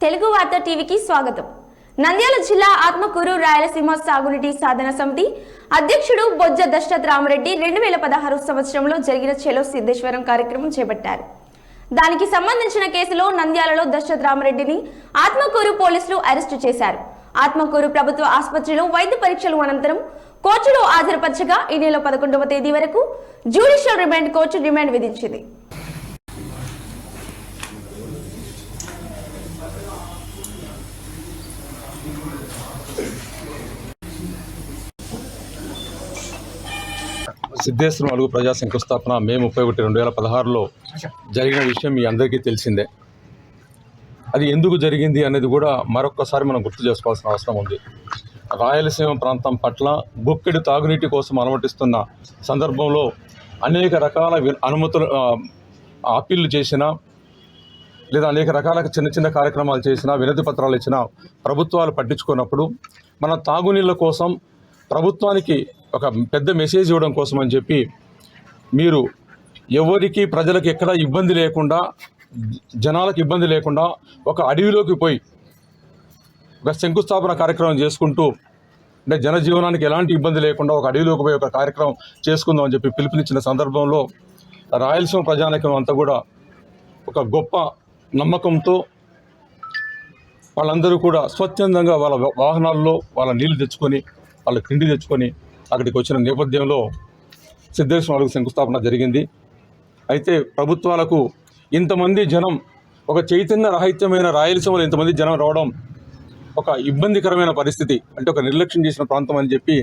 తెలుగు వార్త టీవీకి స్వాగతం. నంద్యాల జిల్లా ఆత్మకూరు రాయలసీమ సాగునీటి సాధన సమితి అధ్యక్షుడు బొజ్జ దశరథ్ రామరెడ్డి 2016 సంవత్సరంలో జరిగిన చెలో సిద్ధేశ్వరం కార్యక్రమం చేపట్టారు. దానికి సంబంధించిన కేసులో నంద్యాలలో దశరథ్ రామరెడ్డిని ఆత్మకూరు పోలీసులు అరెస్టు చేశారు. ఆత్మకూరు ప్రభుత్వ ఆసుపత్రిలో వైద్య పరీక్షల అనంతరం కోర్టులో హాజరుపరచగా ఈ నెల 11వ తేదీ వరకు జ్యుడిషియల్ రిమాండ్ కోర్టు రిమాండ్ విధించింది. సిద్ధేశ్వరం అలుగు ప్రజా శంకుస్థాపన మే 31, 2016లో జరిగిన విషయం మీ అందరికీ తెలిసిందే. అది ఎందుకు జరిగింది అనేది కూడా మరొక్కసారి మనం గుర్తు చేసుకోవాల్సిన అవసరం ఉంది. రాయలసీమ ప్రాంతం పట్ల బుక్కెడు తాగునీటి కోసం అనుమతిస్తున్న సందర్భంలో అనేక రకాల అనుమతులు అప్పీళ్లు చేసినా లేదా అనేక రకాల చిన్న చిన్న కార్యక్రమాలు చేసినా వినతి పత్రాలు ఇచ్చినా ప్రభుత్వాలు పట్టించుకున్నప్పుడు మన తాగునీళ్ళ కోసం ప్రభుత్వానికి ఒక పెద్ద మెసేజ్ ఇవ్వడం కోసం అని చెప్పి మీరు ఎవరికి ప్రజలకు ఎక్కడ ఇబ్బంది లేకుండా జనాలకు ఇబ్బంది లేకుండా ఒక అడవిలోకి పోయి ఒక శంకుస్థాపన కార్యక్రమం చేసుకుంటూ అంటే జనజీవనానికి ఎలాంటి ఇబ్బంది లేకుండా ఒక అడవిలోకి పోయి ఒక కార్యక్రమం చేసుకుందాం అని చెప్పి పిలుపునిచ్చిన సందర్భంలో రాయలసీమ ప్రజానీకం అంతా కూడా ఒక గొప్ప నమ్మకంతో వాళ్ళందరూ కూడా స్వచ్ఛందంగా వాళ్ళ వాహనాల్లో వాళ్ళ నీళ్లు తెచ్చుకొని వాళ్ళ తిండి తెచ్చుకొని అక్కడికి వచ్చిన నేపథ్యంలో సిద్ధేశ్వరం అలుగు శంకుస్థాపన జరిగింది. అయితే ప్రభుత్వాలకు ఇంతమంది జనం ఒక చైతన్య రహితమైన రాయలసీమలో ఇంతమంది జనం రావడం ఒక ఇబ్బందికరమైన పరిస్థితి, అంటే ఒక నిర్లక్ష్యం చేసిన ప్రాంతం అని చెప్పి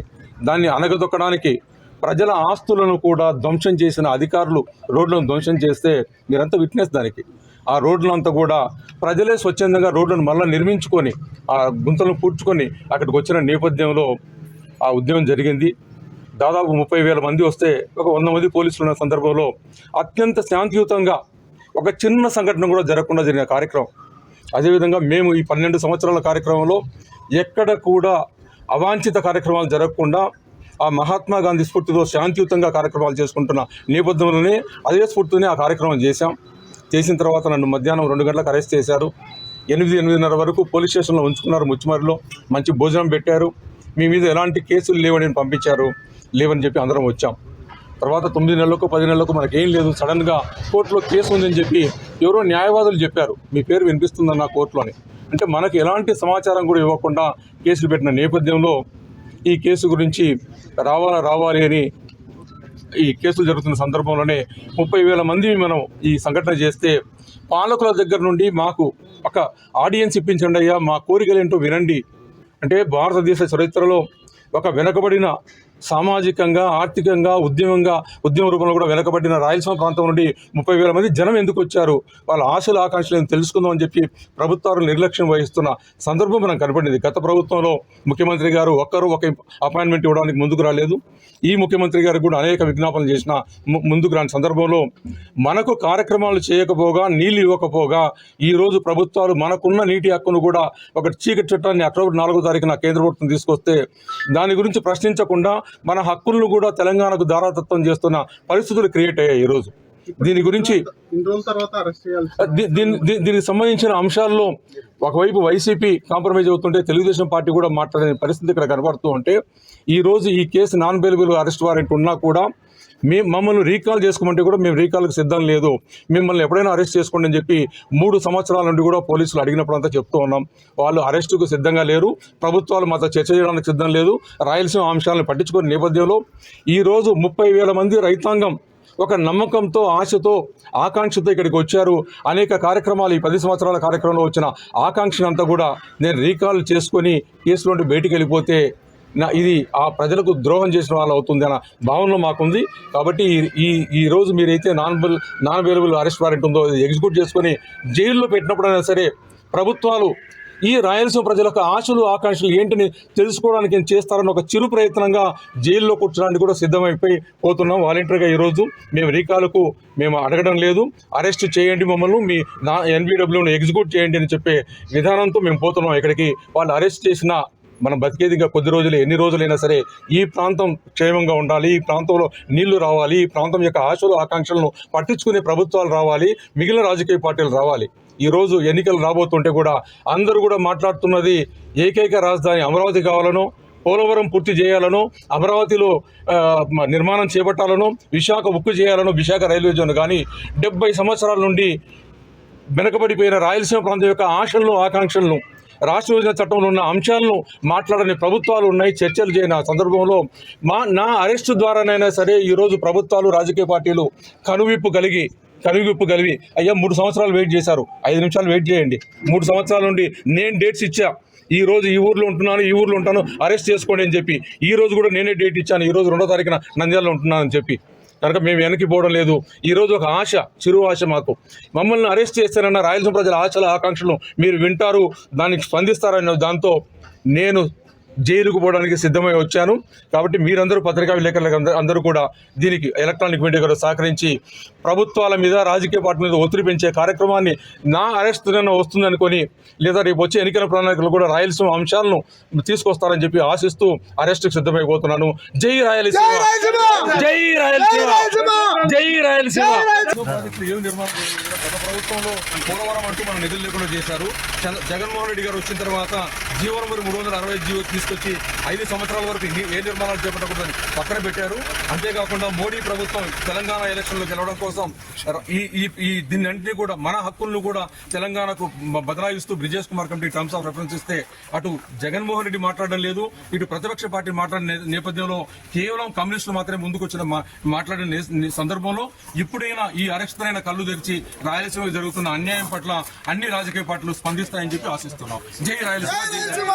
దాన్ని అనగదొక్కడానికి ప్రజల ఆస్తులను కూడా ధ్వంసం చేసిన అధికారులు రోడ్లను ధ్వంసం చేస్తే మీరంతా విట్నెస్ దానికి. ఆ రోడ్లంతా కూడా ప్రజలే స్వచ్ఛందంగా రోడ్లను మళ్ళీ నిర్మించుకొని ఆ గుంతలను పూడ్చుకొని అక్కడికి వచ్చిన నేపథ్యంలో ఆ ఉద్యమం జరిగింది. దాదాపు 30,000 మంది వస్తే ఒక 100 మంది పోలీసులు ఉన్న సందర్భంలో అత్యంత శాంతియుతంగా ఒక చిన్న సంఘటన కూడా జరగకుండా జరిగిన కార్యక్రమం. అదేవిధంగా మేము ఈ 12 సంవత్సరాల కార్యక్రమంలో ఎక్కడ కూడా అవాంఛిత కార్యక్రమాలు జరగకుండా ఆ మహాత్మా గాంధీ స్ఫూర్తితో శాంతియుతంగా కార్యక్రమాలు చేసుకుంటున్న నేపథ్యంలోనే అదే స్ఫూర్తితోనే ఆ కార్యక్రమం చేసిన తర్వాత నన్ను మధ్యాహ్నం 2 గంటలకు అరెస్ట్ చేశారు. 8-8:30 వరకు పోలీస్ స్టేషన్లో ఉంచుకున్నారు. ముచ్చుమరిలో మంచి భోజనం పెట్టారు. మీ మీద ఎలాంటి కేసులు లేవని పంపించారు. లేవని చెప్పి అందరం వచ్చాం. తర్వాత 9 నెలలకు 10 నెలలకు మనకేం లేదు, సడన్గా కోర్టులో కేసు ఉందని చెప్పి ఎవరో న్యాయవాదులు చెప్పారు. మీ పేరు వినిపిస్తుందన్న కోర్టులోని. అంటే మనకు ఎలాంటి సమాచారం కూడా ఇవ్వకుండా కేసులు పెట్టిన నేపథ్యంలో ఈ కేసు గురించి రావాలి అని ఈ కేసులు జరుగుతున్న సందర్భంలోనే 30,000 మంది మనం ఈ సంఘటన చేస్తే పాలకుల దగ్గర నుండి మాకు ఒక ఆడియన్స్ ఇప్పించండి అయ్యా, మా కోరికలు ఏంటో వినండి. అంటే భారతదేశ చరిత్రలో ఒక వెనుకబడిన సామాజికంగా ఆర్థికంగా ఉద్యమ రూపంలో కూడా వెనుకబడిన రాయలసీమ ప్రాంతం నుండి 30,000 మంది జనం ఎందుకు వచ్చారు, వాళ్ళ ఆశలు ఆకాంక్షలను తెలుసుకుందాం అని చెప్పి ప్రభుత్వాలు నిర్లక్ష్యం వహిస్తున్న సందర్భం మనకు కనపడింది. గత ప్రభుత్వంలో ముఖ్యమంత్రి గారు ఒక్క అపాయింట్మెంట్ ఇవ్వడానికి ముందుకు రాలేదు. ఈ ముఖ్యమంత్రి గారికి కూడా అనేక విజ్ఞాపనలు చేసిన ముందుకు రాని సందర్భంలో మనకు కార్యక్రమాలు చేయకపోగా నీళ్ళు ఇవ్వకపోగా ఈరోజు ప్రభుత్వాలు మనకున్న నీటి హక్కును కూడా ఒక చీకటి చట్టాన్ని అక్టోబర్ 4వ తారీఖున కేంద్ర ప్రభుత్వం తీసుకొస్తే దాని గురించి ప్రశ్నించకుండా మన హక్కులను కూడా తెలంగాణకు దారాదత్తం చేస్తున్న పరిస్థితులు క్రియేట్ అయ్యాయి. ఈరోజు దీని గురించి దీనికి సంబంధించిన అంశాల్లో ఒకవైపు వైసీపీ కాంప్రమైజ్ అవుతుంటే తెలుగుదేశం పార్టీ కూడా మాట్లాడే పరిస్థితి ఇక్కడ కనబడుతూ ఉంటే ఈరోజు ఈ case non bailable arrest warrant ఉన్నా కూడా మమ్మల్ని రీకాల్ చేసుకోమంటే కూడా మేము రీకాల్కి సిద్ధం లేదు, మిమ్మల్ని ఎప్పుడైనా అరెస్ట్ చేసుకోండి అని చెప్పి 3 సంవత్సరాల నుండి కూడా పోలీసులు అడిగినప్పుడు అంతా చెప్తూ ఉన్నాం. వాళ్ళు అరెస్టుకు సిద్ధంగా లేరు, ప్రభుత్వాలు మాతో చర్చ చేయడానికి సిద్ధం లేదు, రాయలసీమ అంశాలను పట్టించుకునే నేపథ్యంలో ఈరోజు 30,000 మంది రైతాంగం ఒక నమ్మకంతో ఆశతో ఆకాంక్షతో ఇక్కడికి వచ్చారు. అనేక కార్యక్రమాలు ఈ 10 సంవత్సరాల కార్యక్రమంలో వచ్చిన ఆకాంక్షనంతా కూడా నేను రీకాల్ చేసుకొని కేసు నుండి బయటికి వెళ్ళిపోతే ఇది ఆ ప్రజలకు ద్రోహం చేసిన వాళ్ళు అవుతుంది అన్న భావనలో మాకుంది. కాబట్టి ఈరోజు మీరైతే నాన్ బెయిలబుల్ అరెస్ట్ వారెంట్ ఉందో ఎగ్జిక్యూట్ చేసుకొని జైల్లో పెట్టినప్పుడైనా సరే ప్రభుత్వాలు ఈ రాయలసీమ ప్రజలకు ఆశలు ఆకాంక్షలు ఏంటిని తెలుసుకోవడానికి ఏం చేస్తారని ఒక చిరు ప్రయత్నంగా జైల్లో కూర్చోడానికి కూడా సిద్ధమైపోయి పోతున్నాం. వాలంటరీగా ఈరోజు మేము రీకాలకు మేము అడగడం లేదు, అరెస్ట్ చేయండి మమ్మల్ని, మీ ఎన్బిడబ్ల్యూను ఎగ్జిక్యూట్ చేయండి అని చెప్పే విధానంతో మేము పోతున్నాం. ఇక్కడికి వాళ్ళు అరెస్ట్ చేసిన మనం బతికేదిగా కొద్ది రోజులు ఎన్ని రోజులైనా సరే ఈ ప్రాంతం క్షేమంగా ఉండాలి, ఈ ప్రాంతంలో నీళ్లు రావాలి, ఈ ప్రాంతం యొక్క ఆశలు ఆకాంక్షలను పట్టించుకునే ప్రభుత్వాలు రావాలి, మిగిలిన రాజకీయ పార్టీలు రావాలి. ఈరోజు ఎన్నికలు రాబోతుంటే కూడా అందరూ కూడా మాట్లాడుతున్నది ఏకైక రాజధాని అమరావతి కావాలనో, పోలవరం పూర్తి చేయాలనో, అమరావతిలో నిర్మాణం చేపట్టాలనో, విశాఖ ఉక్కు చేయాలనో, విశాఖ రైల్వే జోన్. కానీ 70 సంవత్సరాల నుండి వెనకబడిపోయిన రాయలసీమ ప్రాంతం యొక్క ఆశలను, ఆకాంక్షలను, రాష్ట్ర విభజన చట్టంలో ఉన్న అంశాలను మాట్లాడని ప్రభుత్వాలు ఉన్నాయి. చర్చలు చేయని సందర్భంలో నా అరెస్టు ద్వారానైనా సరే ఈరోజు ప్రభుత్వాలు, రాజకీయ పార్టీలు కనువిప్పు కలిగి అయ్యా 3 సంవత్సరాలు వెయిట్ చేశారు, 5 నిమిషాలు వెయిట్ చేయండి. 3 సంవత్సరాల నుండి నేను డేట్స్ ఇచ్చా, ఈ రోజు ఈ ఊర్లో ఉంటున్నాను, ఈ ఊర్లో ఉంటాను, అరెస్ట్ చేసుకోండి అని చెప్పి. ఈ రోజు కూడా నేనే డేట్ ఇచ్చాను, ఈ రోజు 2వ తారీఖున నంద్యాలలో ఉంటున్నానని చెప్పి. కనుక మేము వెనక్కి పోవడం లేదు. ఈరోజు ఒక ఆశ, చిరు ఆశ మాకు. మమ్మల్ని అరెస్ట్ చేస్తారన్న రాయలసీమ ప్రజల ఆశల, ఆకాంక్షలు మీరు వింటారు, దానికి స్పందిస్తారన్న దాంతో నేను జైలుకు పోవడానికి సిద్ధమై వచ్చాను. కాబట్టి మీరందరూ పత్రికా విలేకరులు అందరూ కూడా దీనికి ఎలక్ట్రానిక్ మీడియా కూడా సహకరించి ప్రభుత్వాల మీద, రాజకీయ పార్టీల మీద ఒత్తిడి పెంచే కార్యక్రమాన్ని నా అరెస్ట్ వస్తుందనుకొని, లేదా రేపు వచ్చే ఎన్నికల ప్రణాళికలు కూడా రాయలసీమ అంశాలను తీసుకొస్తారని చెప్పి ఆశిస్తూ అరెస్ట్కి సిద్ధమైపోతున్నాను. జై రాయలసీమ, జై రాయలసీమ, జై రాయలసీమ. గత ప్రభుత్వంలో పోలవరం అంటూ మన నిధులు లేకుండా చేశారు. జగన్మోహన్ రెడ్డి గారు వచ్చిన తర్వాత జీవో నెంబర్ 360 జీవో తీసుకొచ్చి 5 సంవత్సరాల వరకు ఏ నిర్మాణాలు చేపట్టకూడదని పక్కన పెట్టారు. అంతేకాకుండా మోడీ ప్రభుత్వం తెలంగాణ ఎలక్షన్లో గెలవడం కోసం దీన్ని అన్నింటినీ కూడా, మన హక్కులను కూడా తెలంగాణకు బదలాయిస్తూ Brijesh Kumar committee terms of reference ఇస్తే అటు జగన్మోహన్ రెడ్డి మాట్లాడడం లేదు, ఇటు ప్రతిపక్ష పార్టీ మాట్లాడిన నేపథ్యంలో కేవలం కమ్యూనిస్టులు మాత్రమే ముందుకు వచ్చిన మాట్లాడిన సందర్భంలో ఇప్పుడైనా ఈ అరెస్టులైన కళ్ళు తెరిచి రాయలసీమ జరుగుతున్న అన్యాయం పట్ల అన్ని రాజకీయ పార్టీలు స్పందిస్తాయని చెప్పి ఆశిస్తున్నాం. జై రాయలసీమ.